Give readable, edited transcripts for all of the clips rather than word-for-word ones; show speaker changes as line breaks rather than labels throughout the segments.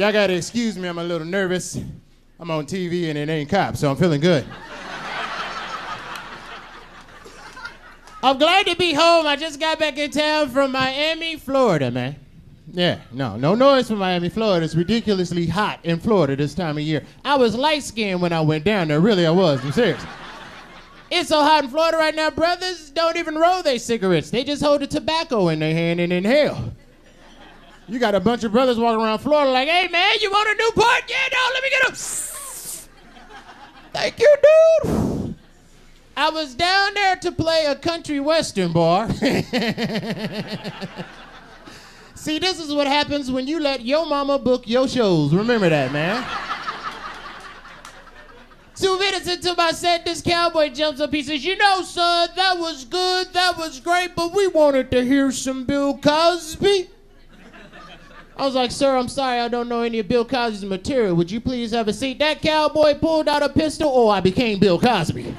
Y'all gotta excuse me, I'm a little nervous. I'm on TV and it ain't cops, so I'm feeling good. I'm glad to be home. I just got back in town from Miami, Florida, man. Yeah, no noise from Miami, Florida. It's ridiculously hot in Florida this time of year. I was light-skinned when I went down there. Really, I was. I'm serious. It's so hot in Florida right now, brothers don't even roll their cigarettes. They just hold the tobacco in their hand and inhale. You got a bunch of brothers walking around Florida like, hey, man, you want a Newport? Yeah, no, let me get them. Thank you, dude. I was down there to play a country western bar. See, this is what happens when you let your mama book your shows. Remember that, man. 2 minutes into my set, this cowboy jumps up. He says, you know, son, that was good, that was great, but we wanted to hear some Bill Cosby. I was like, sir, I'm sorry, I don't know any of Bill Cosby's material. Would you please have a seat? That cowboy pulled out a pistol. Oh, I became Bill Cosby.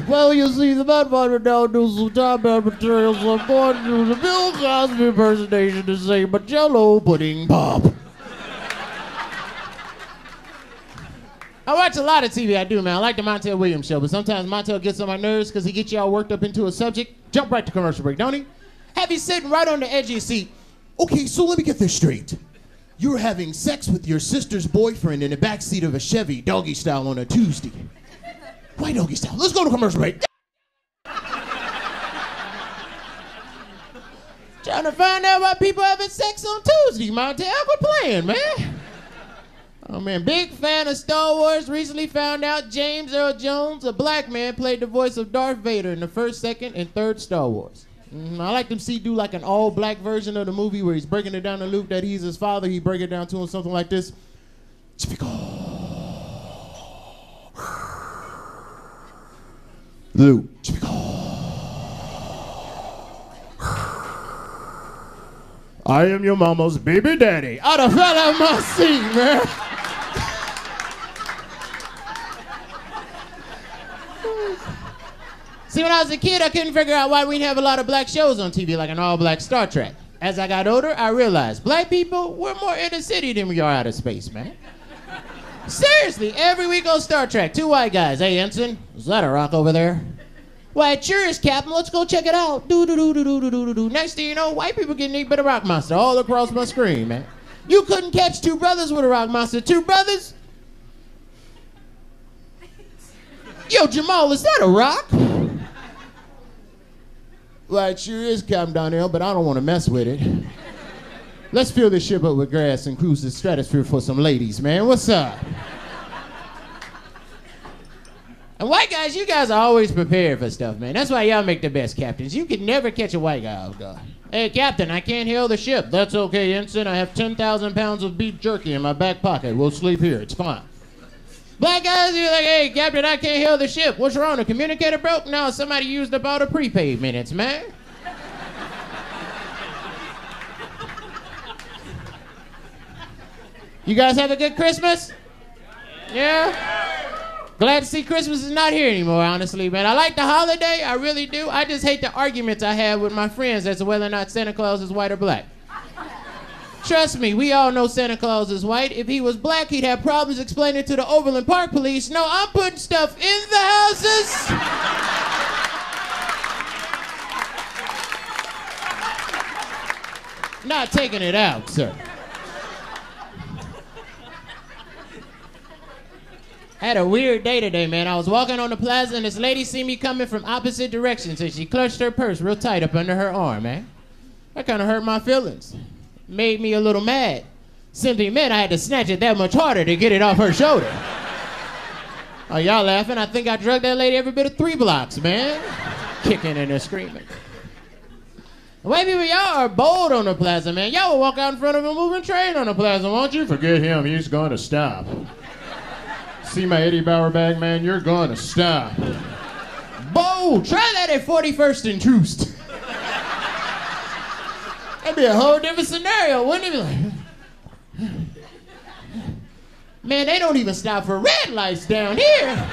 Well, you see, the bad part now do some time bad material, so I'm going to do the Bill Cosby impersonation to say, but Jello pudding pop. I watch a lot of TV, I do, man. I like the Montel Williams show, but sometimes Montel gets on my nerves because he gets you all worked up into a subject. Jump right to commercial break, don't he? Have you sitting right on the edge of your seat. Okay, so let me get this straight. You're having sex with your sister's boyfriend in the backseat of a Chevy, doggy style, on a Tuesday. Why doggy style? Let's go to commercial break. Trying to find out why people having sex on Tuesday, Montel. Quit playing, man. Oh, man, big fan of Star Wars. Recently found out James Earl Jones, a black man, played the voice of Darth Vader in the first, second, and third Star Wars. I like to see do like an all-black version of the movie where he's breaking it down to Luke that he's his father. He break it down to him something like this. Luke. I am your mama's baby daddy. I'd have fell out my seat, man. See, when I was a kid, I couldn't figure out why we didn't have a lot of black shows on TV, like an all-black Star Trek. As I got older, I realized black people, we're more in the city than we are out of space, man. Seriously, every week on Star Trek, 2 white guys. Hey, Ensign, is that a rock over there? Why, it sure is, Captain. Let's go check it out. Do-do-do-do-do-do-do-do. Next thing you know, white people getting eaten by the rock monster all across my screen, man. You couldn't catch 2 brothers with a rock monster. 2 brothers? Yo, Jamal, is that a rock? Well, it sure is, Captain Donnell, but I don't want to mess with it. Let's fill this ship up with grass and cruise the stratosphere for some ladies, man. What's up? And white guys, you guys are always prepared for stuff, man. That's why y'all make the best captains. You can never catch a white guy off guard. Hey, Captain, I can't hail the ship. That's okay, Ensign. I have 10,000 pounds of beef jerky in my back pocket. We'll sleep here. It's fine. Black guys, you're like, hey, Captain, I can't hail the ship. What's wrong? The communicator broke? No, somebody used up all the prepaid minutes, man. You guys have a good Christmas? Yeah? Glad to see Christmas is not here anymore, honestly, man. I like the holiday, I really do. I just hate the arguments I have with my friends as to whether or not Santa Claus is white or black. Trust me, we all know Santa Claus is white. If he was black, he'd have problems explaining to the Overland Park police, no, I'm putting stuff in the houses. Not taking it out, sir. I had a weird day today, man. I was walking on the plaza and this lady see me coming from opposite directions and she clutched her purse real tight up under her arm, man. That kind of hurt my feelings. Made me a little mad. Simply meant I had to snatch it that much harder to get it off her shoulder. Oh, y'all laughing? I think I drugged that lady every bit of 3 blocks, man. Kicking and screaming. White people, y'all are bold on the plaza, man. Y'all will walk out in front of a moving train on the plaza, won't you? Forget him, he's going to stop. See my Eddie Bauer bag, man? You're going to stop. Bold! Try that at 41st and Troost. That'd be a whole different scenario, wouldn't it? Be like, man, they don't even stop for red lights down here.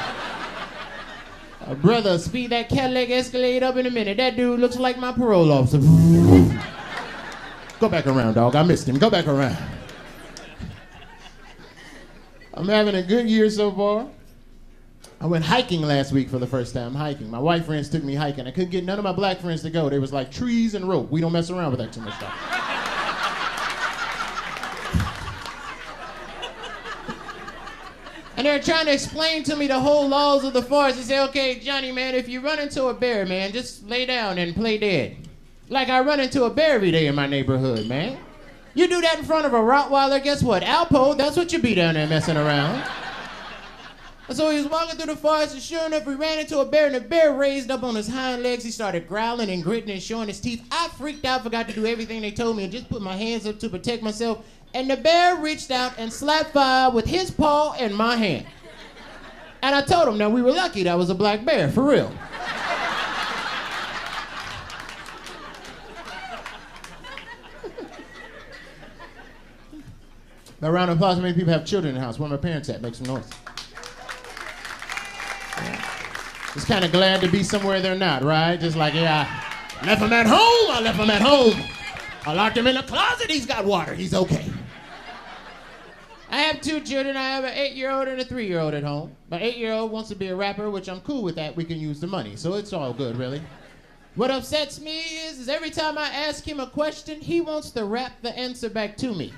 Brother, speed that Cadillac Escalade up in a minute. That dude looks like my parole officer. Go back around, dog. I missed him. Go back around. I'm having a good year so far. I went hiking last week for the first time, hiking. My white friends took me hiking. I couldn't get none of my black friends to go. They was like trees and rope. We don't mess around with that too much stuff. And they were trying to explain to me the whole laws of the forest. They say, okay, Johnny, man, if you run into a bear, man, just lay down and play dead. Like I run into a bear every day in my neighborhood, man. You do that in front of a Rottweiler, guess what? Alpo, that's what you be down there messing around. And so he was walking through the forest, and sure enough, we ran into a bear, and the bear raised up on his hind legs. He started growling and gritting and showing his teeth. I freaked out, forgot to do everything they told me, and just put my hands up to protect myself. And the bear reached out and slapped fire with his paw in my hand. And I told him, now we were lucky that was a black bear, for real. Now, round of applause, how many people have children in the house? Where are my parents at? Make some noise. Yeah. Just kind of glad to be somewhere they're not, right? Just like, yeah, I left him at home. I left him at home. I locked him in the closet. He's got water. He's okay. I have 2 children. I have an 8-year-old and a 3-year-old at home. My 8-year-old wants to be a rapper, which I'm cool with that. We can use the money, so it's all good, really. What upsets me is every time I ask him a question, he wants to rap the answer back to me.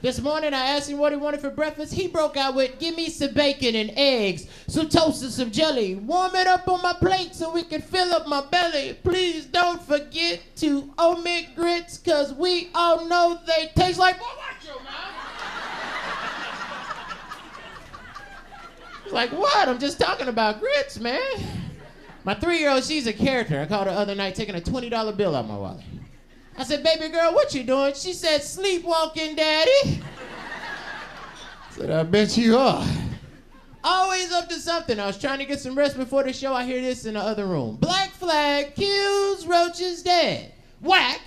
This morning, I asked him what he wanted for breakfast. He broke out with, give me some bacon and eggs, some toast and some jelly. Warm it up on my plate so we can fill up my belly. Please don't forget to omit grits, because we all know they taste like... Boy, watch your mouth. He's like, what? I'm just talking about grits, man. My 3-year-old, she's a character. I called her the other night taking a $20 bill out of my wallet. I said, baby girl, what you doing? She said, sleepwalking, daddy. I said, I bet you are. Always up to something. I was trying to get some rest before the show. I hear this in the other room. Black flag kills roaches dead. Whack.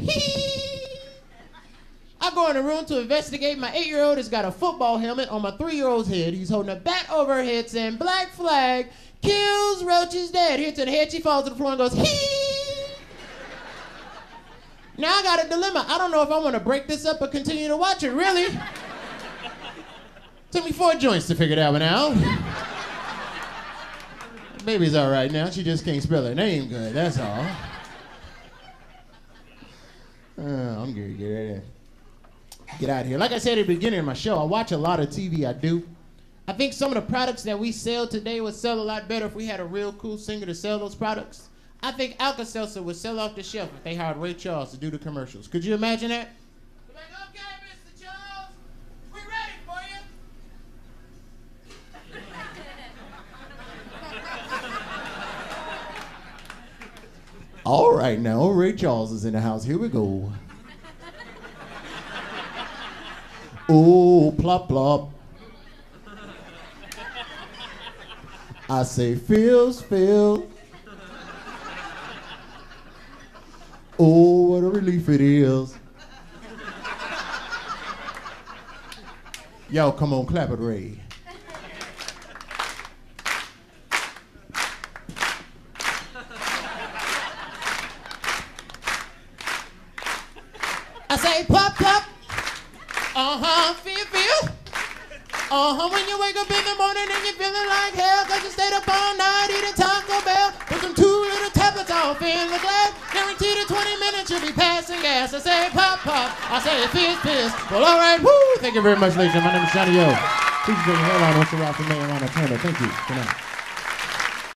I go in the room to investigate. My 8-year-old has got a football helmet on my 3-year-old's head. He's holding a bat over her head saying, black flag kills roaches dead. Here to the head, she falls to the floor and goes, hee. Now I got a dilemma. I don't know if I want to break this up or continue to watch it, really. Took me 4 joints to figure that one out. Baby's all right now. She just can't spell her name good, that's all. I'm gonna get out of here. Like I said at the beginning of my show, I watch a lot of TV, I do. I think some of the products that we sell today would sell a lot better if we had a real cool singer to sell those products. I think Alka-Seltzer would sell off the shelf if they hired Ray Charles to do the commercials. Could you imagine that? They're like, okay, Mr. Charles, we're ready for you. All right, now Ray Charles is in the house. Here we go. Oh, plop, plop. I say, feels, feel. Oh, what a relief it is. Y'all come on, clap it, Ray. I say pop, pop. Feel. When you wake up in the morning and you're feeling like hell, cause you stayed up all night eating Taco Bell. Put some 2 little tablets off in the glass. Guaranteed in 20 minutes you'll be passing gas. I say pop, pop. I say piss. Well, all right, woo. Thank you very much, ladies and gentlemen. My name is Johnny O. Please bring your hairline on to Ralph and Mayor Turner. Thank you. Good night.